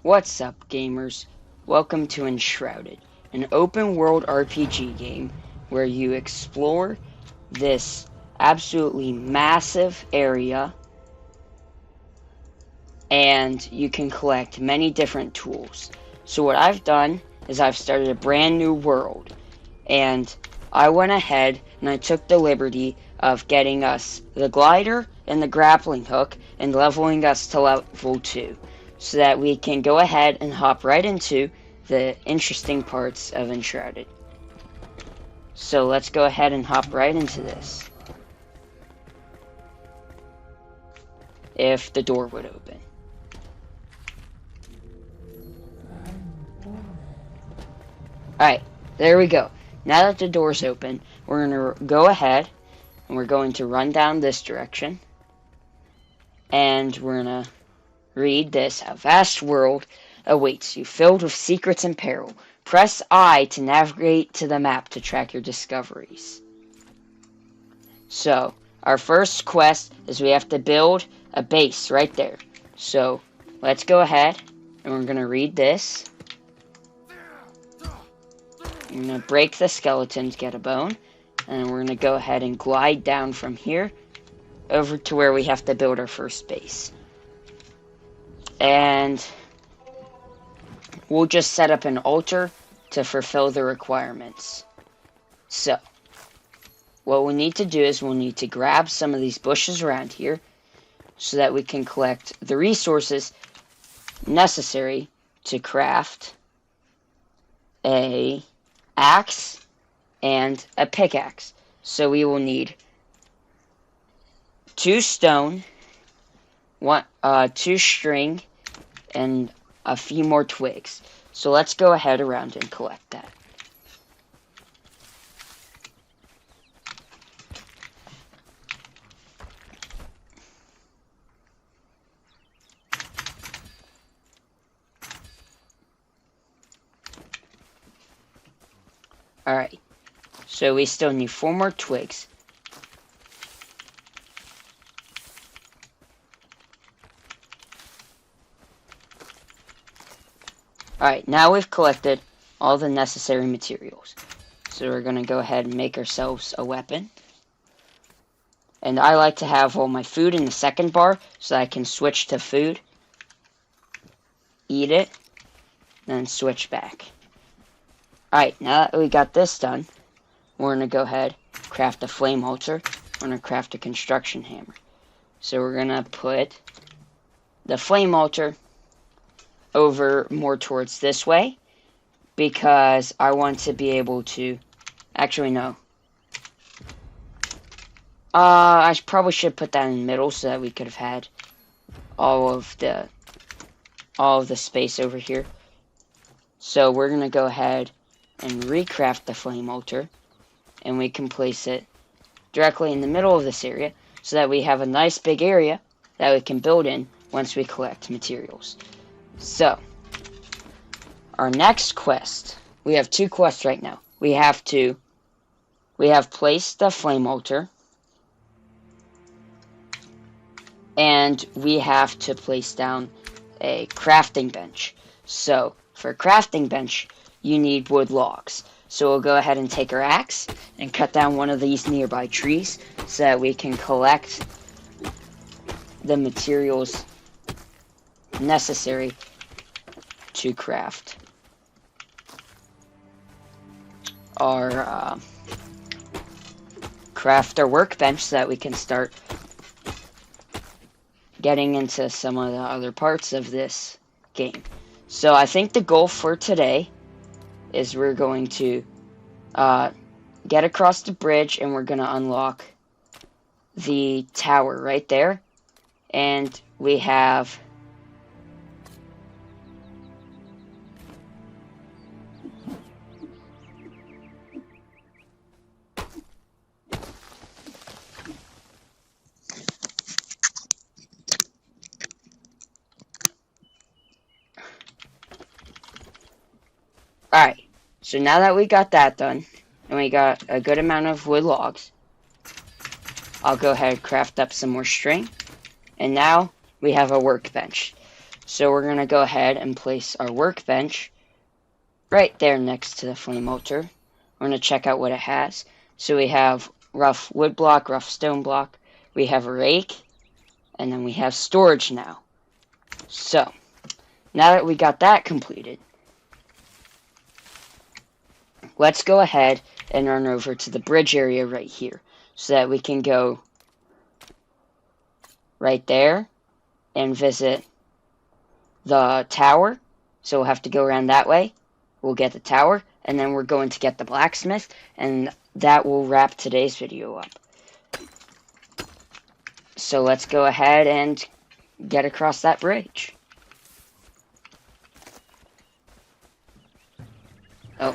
What's up, gamers? Welcome to Enshrouded, an open world RPG game where you explore this absolutely massive area and you can collect many different tools. So, what I've done is I've started a brand new world, and I went ahead and I took the liberty of getting us the glider and the grappling hook and leveling us to level 2 so that we can go ahead and hop right into the interesting parts of Enshrouded. So let's go ahead and hop right into this. If the door would open. Alright, there we go. Now that the door's open, we're going to go ahead and we're going to run down this direction. And we're going to read this. A vast world awaits you, filled with secrets and peril. Press I to navigate to the map to track your discoveries. So, our first quest is we have to build a base right there. So, let's go ahead and we're going to read this. I'm going to break the skeletons, get a bone, and we're going to go ahead and glide down from here over to where we have to build our first base. And we'll just set up an altar to fulfill the requirements. So, what we need to do is we'll need to grab some of these bushes around here so that we can collect the resources necessary to craft a axe and a pickaxe. So we will need 2 stone, 2 string, and a few more twigs. So let's go ahead around and collect that. Alright, so we still need 4 more twigs. Alright, now we've collected all the necessary materials. So we're going to go ahead and make ourselves a weapon. And I like to have all my food in the second bar so that I can switch to food, eat it, then switch back. Alright, now that we got this done, we're going to go ahead, craft a flame altar. We're going to craft a construction hammer. So we're going to put the flame altar over more towards this way because I want to be able to... Actually, no. I probably should put that in the middle so that we could have had all of the space over here. So we're going to go ahead and recraft the flame altar, and we can place it directly in the middle of this area so that we have a nice big area that we can build in once we collect materials. So, our next quest, we have 2 quests right now. We have placed the flame altar, and we have to place down a crafting bench. So, for a crafting bench, you need wood logs. So we'll go ahead and take our axe and cut down one of these nearby trees so that we can collect the materials necessary to craft our workbench so that we can start getting into some of the other parts of this game. So I think the goal for today is we're going to get across the bridge and we're going to unlock the tower right there. And we have Alright, so now that we got that done, and we got a good amount of wood logs, I'll go ahead and craft up some more string, and now we have a workbench. So we're going to go ahead and place our workbench right there next to the flame altar. We're going to check out what it has. So we have rough wood block, rough stone block. We have a rake. And then we have storage now. So, now that we got that completed, let's go ahead and run over to the bridge area right here. So that we can go right there and visit the tower. So we'll have to go around that way. We'll get the tower. And then we're going to get the blacksmith. And that will wrap today's video up. So let's go ahead and get across that bridge. Oh.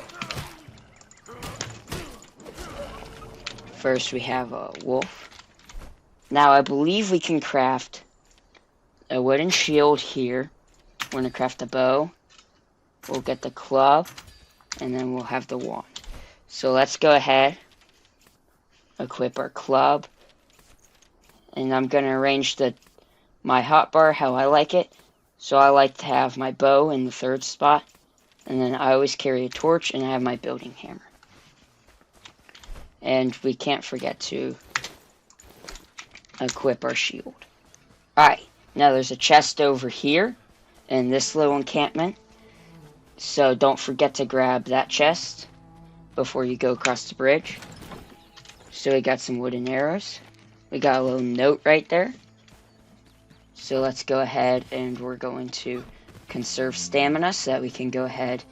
First we have a wolf. Now I believe we can craft a wooden shield here. We're going to craft a bow. We'll get the club. And then we'll have the wand. So let's go ahead. Equip our club. And I'm going to arrange my hotbar how I like it. So I like to have my bow in the third spot. And then I always carry a torch and I have my building hammer. And we can't forget to equip our shield. Alright, now there's a chest over here in this little encampment. So don't forget to grab that chest before you go across the bridge. So we got some wooden arrows. We got a little note right there. So let's go ahead and we're going to conserve stamina so that we can go ahead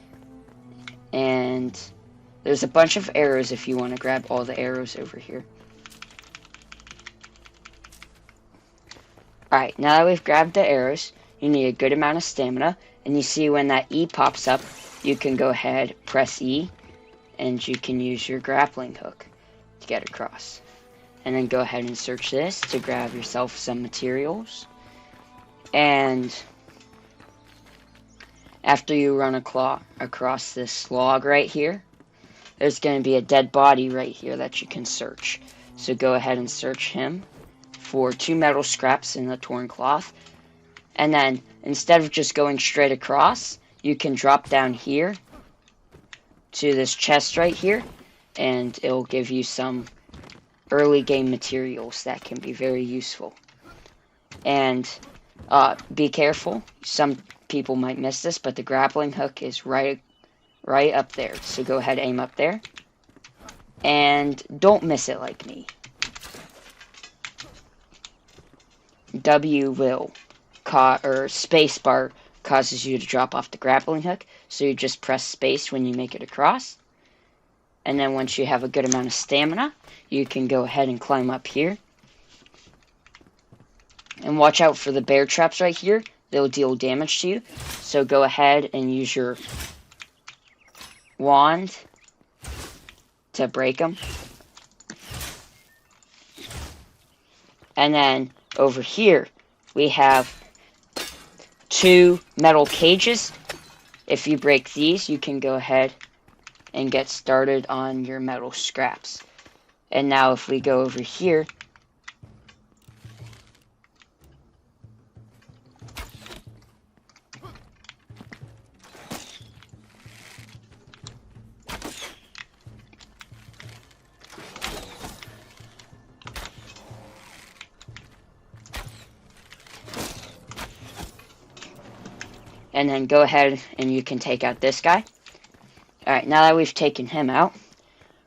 and there's a bunch of arrows if you want to grab all the arrows over here. Alright, now that we've grabbed the arrows, you need a good amount of stamina. And you see when that E pops up, you can go ahead, press E, and you can use your grappling hook to get across. And then go ahead and search this to grab yourself some materials. And after you run across this log right here, there's going to be a dead body right here that you can search. So go ahead and search him for 2 metal scraps in the torn cloth. And then, instead of just going straight across, you can drop down here to this chest right here, and it'll give you some early game materials that can be very useful. And be careful, some people might miss this, but the grappling hook is right up there. So go ahead, aim up there, and don't miss it like me. W will or space bar causes you to drop off the grappling hook, so you just press space when you make it across. And then once you have a good amount of stamina, you can go ahead and climb up here. And watch out for the bear traps right here. They'll deal damage to you. So go ahead and use your wand to break them. And then over here, we have 2 metal cages. If you break these, you can go ahead and get started on your metal scraps. And now if we go over here, and then go ahead and you can take out this guy. Alright, now that we've taken him out,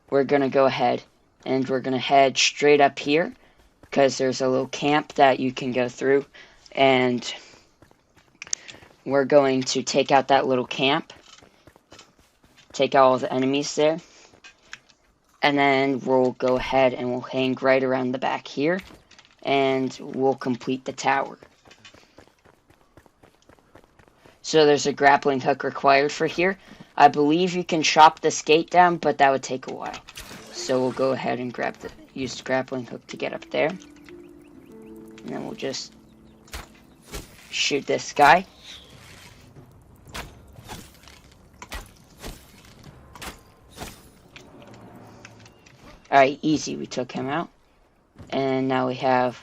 we're going to go ahead and we're going to head straight up here because there's a little camp that you can go through, and we're going to take out that little camp, take out all the enemies there, and then we'll go ahead and we'll hang right around the back here, and we'll complete the tower. So there's a grappling hook required for here. I believe you can chop this gate down, but that would take a while. So we'll go ahead and use the grappling hook to get up there. And then we'll just shoot this guy. Alright, easy, we took him out. And now we have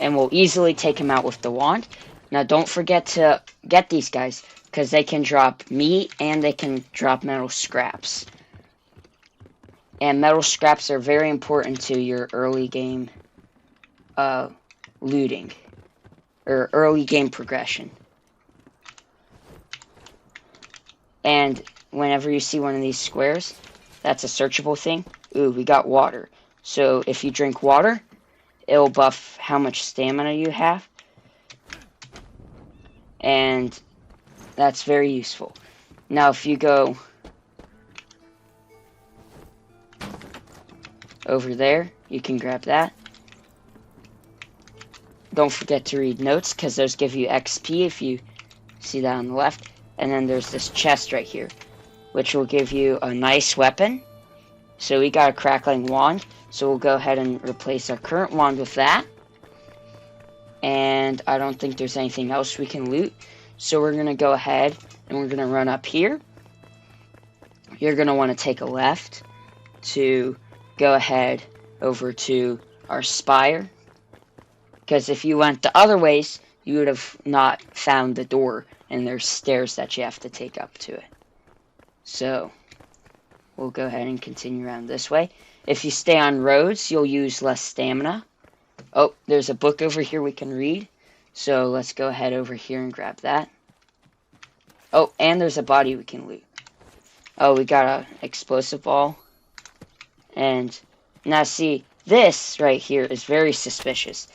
and we'll easily take him out with the wand. Now don't forget to get these guys, because they can drop meat and they can drop metal scraps. And metal scraps are very important to your early game looting, or early game progression. And whenever you see one of these squares, that's a searchable thing. Ooh, we got water. So if you drink water, it'll buff how much stamina you have. And that's very useful. Now if you go over there, you can grab that. Don't forget to read notes, because those give you XP if you see that on the left. And then there's this chest right here, which will give you a nice weapon. So we got a crackling wand, so we'll go ahead and replace our current wand with that. And I don't think there's anything else we can loot. So we're going to go ahead and we're going to run up here. You're going to want to take a left to go ahead over to our spire. Because if you went the other ways, you would have not found the door. And there's stairs that you have to take up to it. So we'll go ahead and continue around this way. If you stay on roads, you'll use less stamina. Oh, there's a book over here we can read. So let's go ahead over here and grab that. Oh, and there's a body we can loot. Oh, we got an explosive ball. And now see, this right here is very suspicious.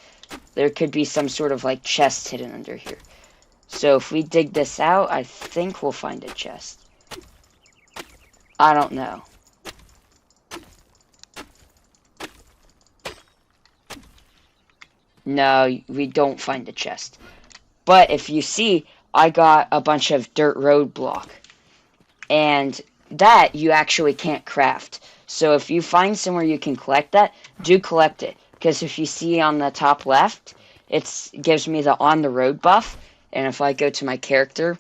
There could be some sort of like chest hidden under here. So if we dig this out, I think we'll find a chest. I don't know. No, we don't find a chest. But if you see, I got a bunch of dirt road block. And that you actually can't craft. So if you find somewhere you can collect that, do collect it. Because if you see on the top left, it gives me the on the road buff. And if I go to my character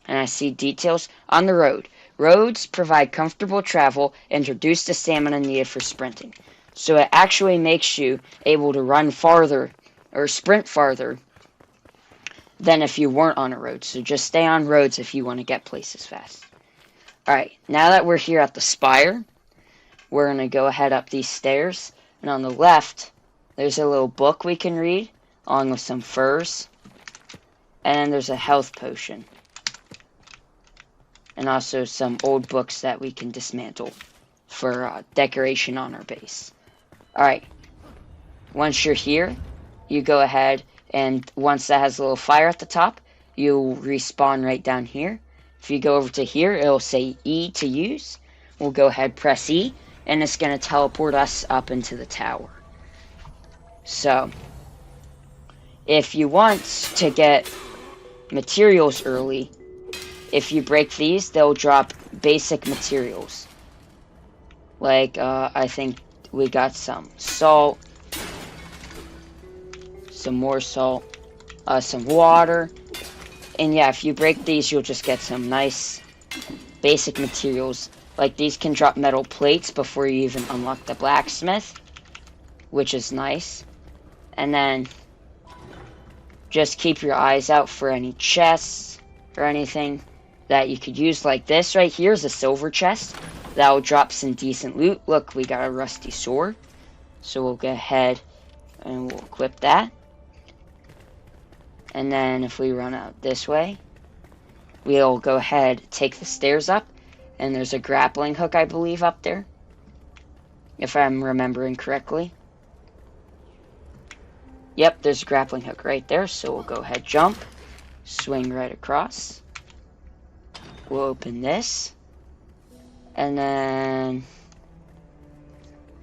and I see details, on the road. Roads provide comfortable travel and reduce the stamina needed for sprinting. So it actually makes you able to run farther or sprint farther than if you weren't on a road. So just stay on roads if you want to get places fast. Alright, now that we're here at the spire, we're going to go ahead up these stairs. And on the left, there's a little book we can read, along with some furs. And then there's a health potion. And also some old books that we can dismantle for decoration on our base. Alright, once you're here, you go ahead and once that has a little fire at the top, you'll respawn right down here. If you go over to here, it'll say E to use. We'll go ahead, press E, and it's going to teleport us up into the tower. So, if you want to get materials early, if you break these, they'll drop basic materials. Like, I think we got some salt, some more salt, some water. And yeah, if you break these, you'll just get some nice basic materials. Like these can drop metal plates before you even unlock the blacksmith, which is nice. And then just keep your eyes out for any chests or anything that you could use. Like this right here is a silver chest that will drop some decent loot. Look, we got a rusty sword, so we'll go ahead and we'll equip that. And then if we run out this way, we'll go ahead, take the stairs up, and there's a grappling hook, I believe, up there, if I'm remembering correctly. Yep, there's a grappling hook right there, so we'll go ahead, jump, swing right across. We'll open this, and then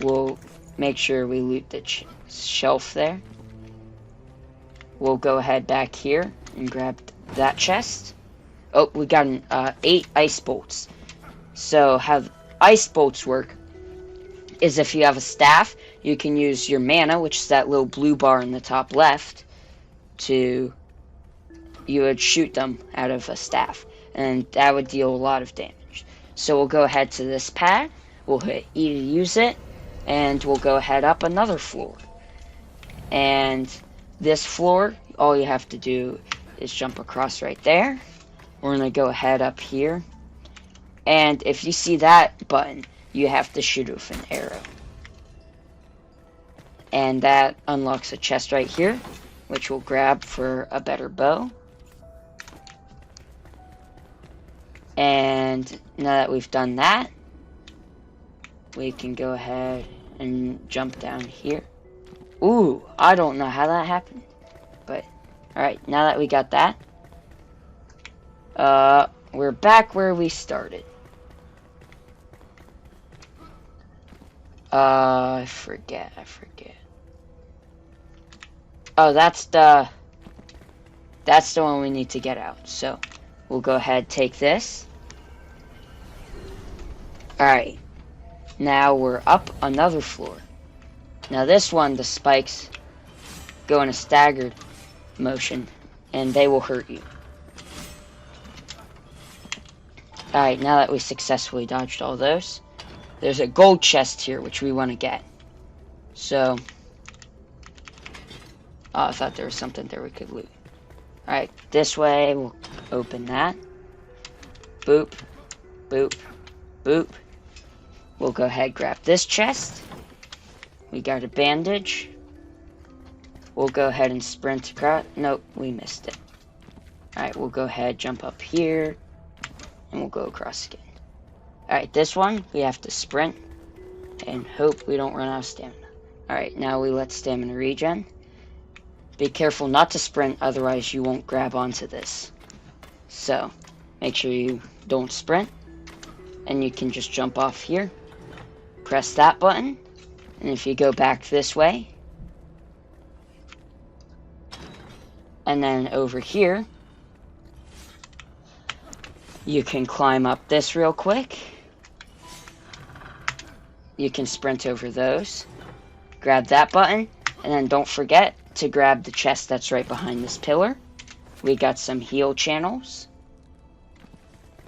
we'll make sure we loot the shelf there. We'll go ahead back here and grab that chest. Oh, we got 8 ice bolts. So how ice bolts work is if you have a staff, you can use your mana, which is that little blue bar in the top left, you would shoot them out of a staff. And that would deal a lot of damage. So we'll go ahead to this pad. We'll hit E to use it. And we'll go ahead up another floor. And this floor, all you have to do is jump across right there. We're going to go ahead up here. And if you see that button, you have to shoot it with an arrow. And that unlocks a chest right here, which we'll grab for a better bow. And now that we've done that, we can go ahead and jump down here. Ooh, I don't know how that happened. But, alright, now that we got that, we're back where we started. I forget. Oh, that's the one we need to get out. So, we'll go ahead, take this. Alright, now we're up another floor. Now this one, the spikes go in a staggered motion, and they will hurt you. Alright, now that we successfully dodged all those, there's a gold chest here, which we want to get. So, oh, I thought there was something there we could loot. Alright, this way, we'll open that. Boop, boop, boop. We'll go ahead, grab this chest. We got a bandage. We'll go ahead and sprint across. Nope, we missed it. Alright, we'll go ahead, jump up here, and we'll go across again. Alright, this one, we have to sprint, and hope we don't run out of stamina. Alright, now we let stamina regen. Be careful not to sprint, otherwise you won't grab onto this. So, make sure you don't sprint, and you can just jump off here. Press that button, and if you go back this way, and then over here, you can climb up this real quick. You can sprint over those. Grab that button, and then don't forget to grab the chest that's right behind this pillar. We got some heal channels.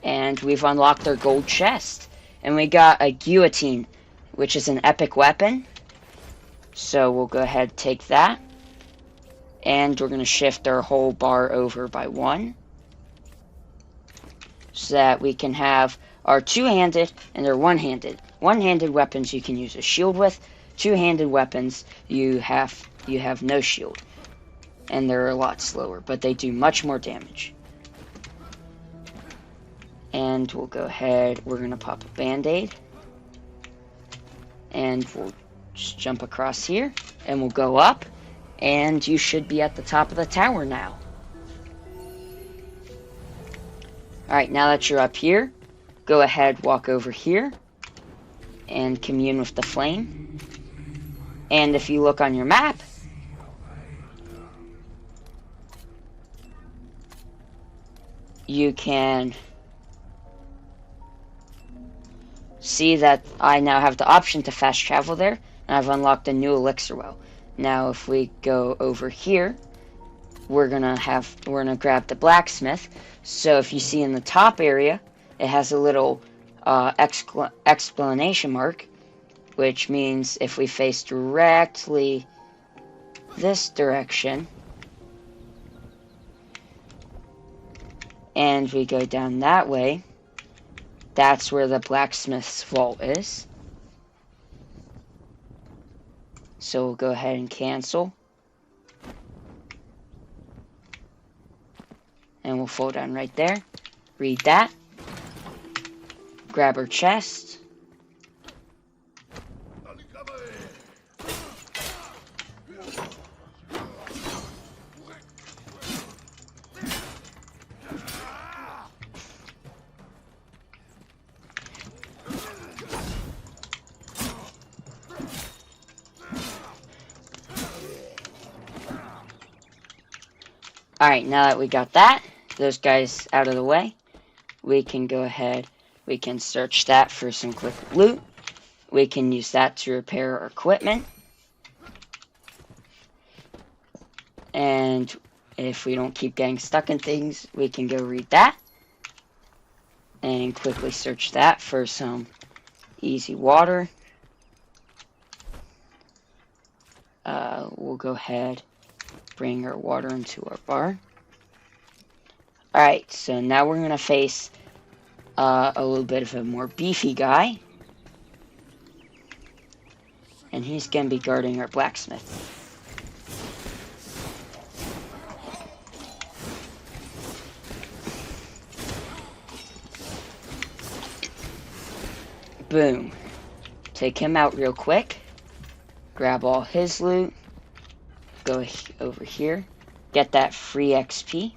And we've unlocked our gold chest. And we got a guillotine, which is an epic weapon. So we'll go ahead and take that. And we're going to shift our whole bar over by 1. So that we can have our two-handed and our one-handed. One-handed weapons you can use a shield with. Two-handed weapons you have no shield. And they're a lot slower, but they do much more damage. And we'll go ahead, we're going to pop a band-aid. And we'll just jump across here. And we'll go up. And you should be at the top of the tower now. Alright, now that you're up here, go ahead, walk over here. And commune with the flame. And if you look on your map, you can see that I now have the option to fast travel there, and I've unlocked a new elixir well. Now if we go over here, we're gonna grab the blacksmith. So if you see in the top area, it has a little exclamation mark, which means if we face directly this direction, and we go down that way, that's where the blacksmith's vault is. So we'll go ahead and cancel. And we'll fall down right there. Read that. Grab our chest. Alright, now that we got those guys out of the way, we can go ahead, we can search that for some quick loot. We can use that to repair our equipment. And if we don't keep getting stuck in things, we can go read that. And quickly search that for some easy water. We'll go ahead, bring our water into our bar. Alright, so now we're going to face a little bit of a more beefy guy. And he's going to be guarding our blacksmith. Boom. Take him out real quick. Grab all his loot. Go over here. Get that free XP.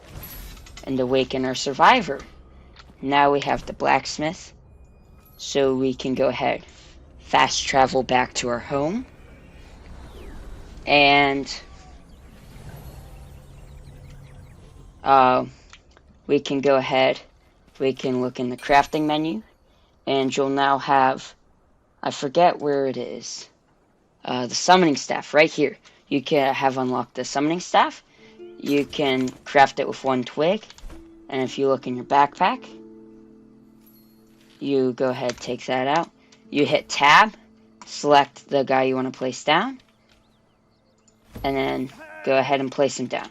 And awaken our survivor. Now we have the blacksmith. So we can go ahead. Fast travel back to our home. And we can go ahead. We can look in the crafting menu. And you'll now have, I forget where it is, the summoning staff right here. You can have unlocked the summoning staff. You can craft it with 1 twig. And if you look in your backpack, you go ahead, take that out. You hit tab, select the guy you want to place down, and then go ahead and place him down.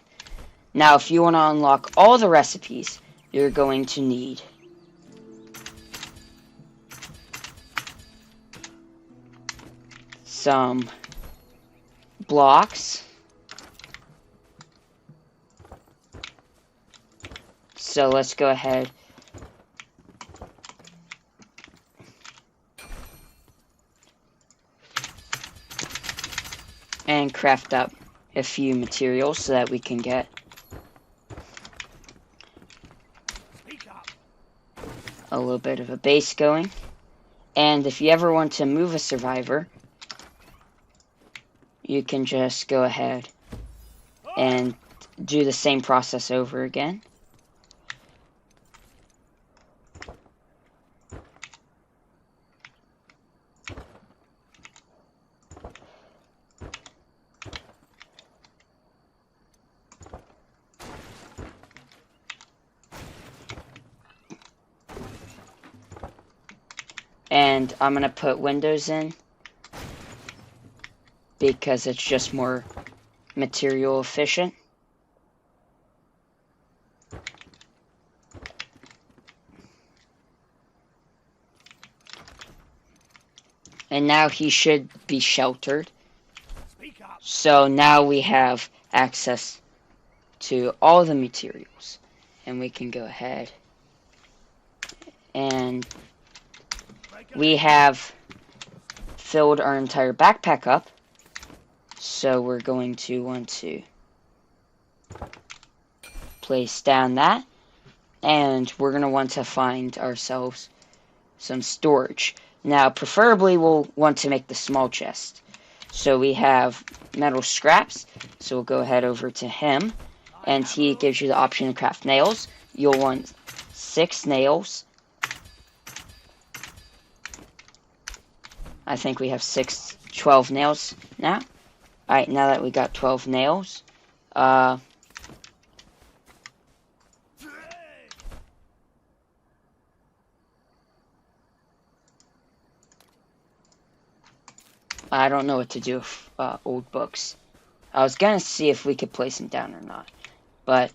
Now, if you want to unlock all the recipes, you're going to need some blocks. So let's go ahead and craft up a few materials so that we can get a little bit of a base going. And if you ever want to move a survivor, you can just go ahead and do the same process over again. And I'm going to put windows in because it's just more material efficient. And now he should be sheltered. So now we have access to all the materials. And we can go ahead and we have filled our entire backpack up. So we're going to want to place down that. And we're going to want to find ourselves some storage. Now, preferably we'll want to make the small chest. So we have metal scraps. So we'll go ahead over to him. And he gives you the option to craft nails. You'll want 6 nails. I think we have 12 nails now. Alright, now that we got 12 nails, I don't know what to do with old books. I was gonna see if we could place them down or not. But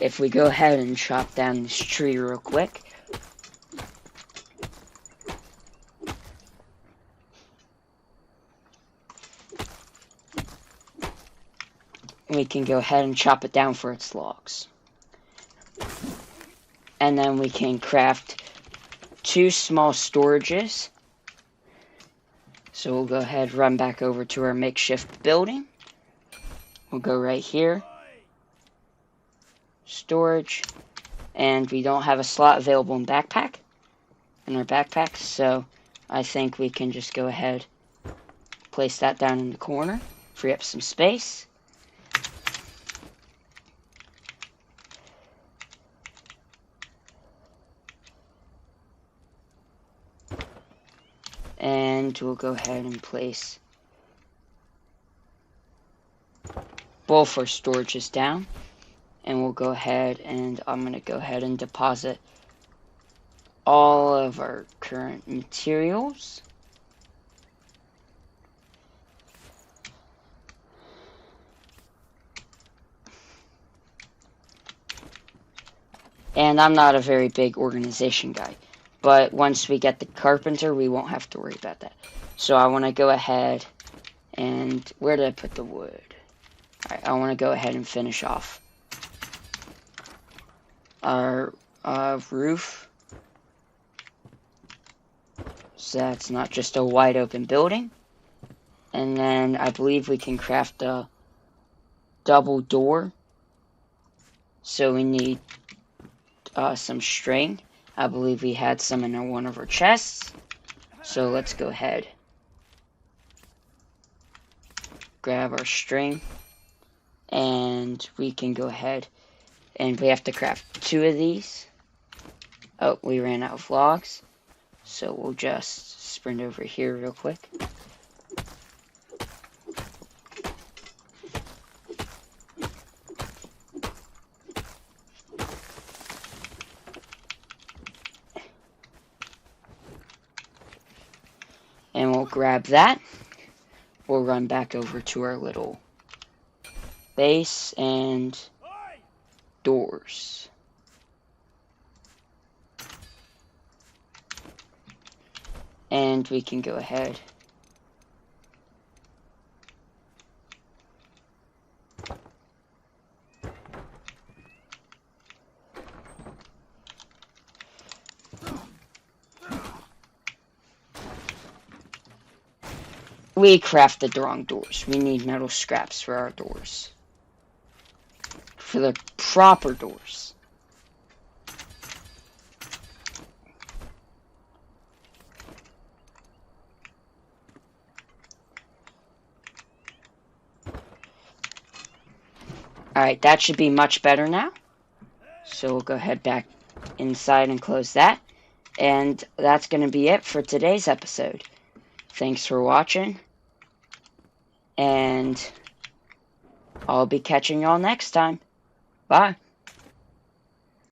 if we go ahead and chop down this tree real quick, we can go ahead and chop it down for its logs. And then we can craft 2 small storages. So we'll go ahead, run back over to our makeshift building. We'll go right here. Storage. And we don't have a slot available in our backpack. So I think we can just go ahead, place that down in the corner. Free up some space. And we'll go ahead and place both our storages down. And we'll go ahead and I'm going to go ahead and deposit all of our current materials. And I'm not a very big organization guy. But once we get the carpenter, we won't have to worry about that. So I want to go ahead and... Where did I put the wood? Alright, I want to go ahead and finish off our roof. So that's not just a wide open building. And then I believe we can craft a double door. So we need some string. I believe we had some in one of our chests. So let's go ahead. Grab our string. And we can go ahead. And we have to craft 2 of these. Oh, we ran out of logs. So we'll just sprint over here real quick. And we'll grab that. We'll run back over to our little base and doors. And we can go ahead. We crafted the wrong doors. We need metal scraps for our doors. For the proper doors. Alright, that should be much better now. So we'll go ahead back inside and close that. And that's going to be it for today's episode. Thanks for watching. And I'll be catching y'all next time. Bye.